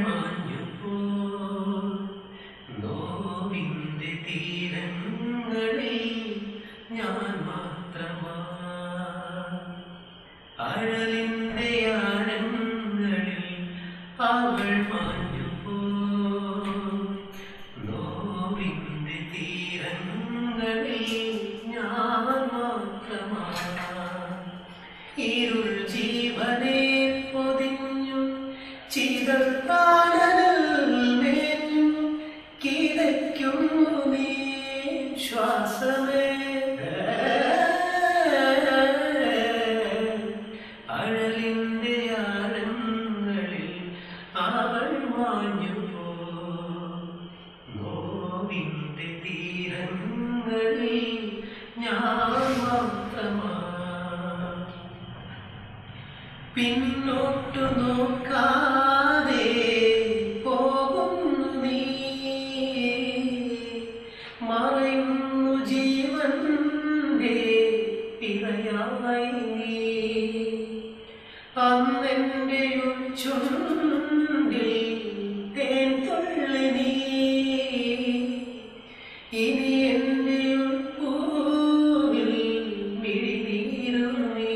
മാഞ്ഞുപോ നോവിന്റെ തീരങ്ങളിൽ ഞാൻ മാത്രമാ അഴലിന്റെ ആഴങ്ങളിൽ അവൾ മാഞ്ഞുപോ നോവിന്റെ തീരങ്ങളിൽ ഞാൻ മാത്രമാ ഇരുൾ ജീവനെ പൊതിഞ്ഞു ചിതത്താനൽ മേഞ്ഞു കിതയ്ക്കുന്നു നീ ശ്വാസമേ അഴലിന്റെ ആഴങ്ങളിൽ അവൾ മാഞ്ഞുപോ നോവിന്റെ തീരങ്ങളിൽ ഞാൻ മാത്രമാ പിന്നോട്ടു നോക്കാതെ പോകുന്നു നീ മറയുന്നു ജീവന്റെ പിറയായി നീ അന്നെന്റെ ചുണ്ടിൽ തേൻ തുള്ളി നീ ഇനി എന്റെ പൂവിൽ മിഴിനീരു നീ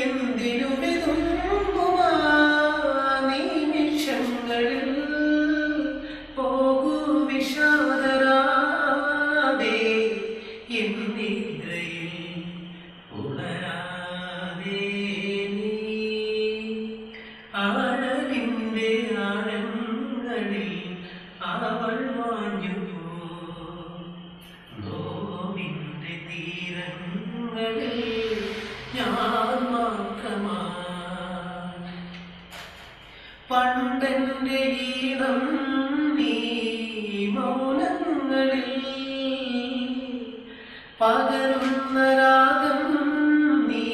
എന്തിനു വിതുമ്പുമാ നിമിഷങ്ങളിൽ പോകൂ വിഷാദരാതെ എന്നിദ്രയിൽ ഉണരാതെ നീ ആഴലിന്റെ ആഴങ്ങളിൽ അവൾ മാഞ്ഞുപോ നോവിന്റെ തീരങ്ങളിൽ ഞാൻ മാത്രമാ പണ്ടെന്റെ ഗീതം നീ മൗനങ്ങളിൽ പകരുന്ന രാഗം നീ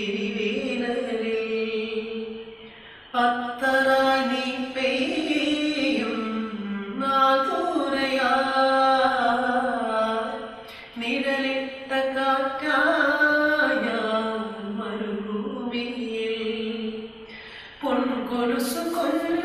എരിവേലകളിൽ അത്തറായി നീ പെയ്യും നാദൂരയാ നിഴലിട്ട കാറ്റായ മരുഭൂമിയിൽ പൊൻകൊലുസു കൊണ്ടു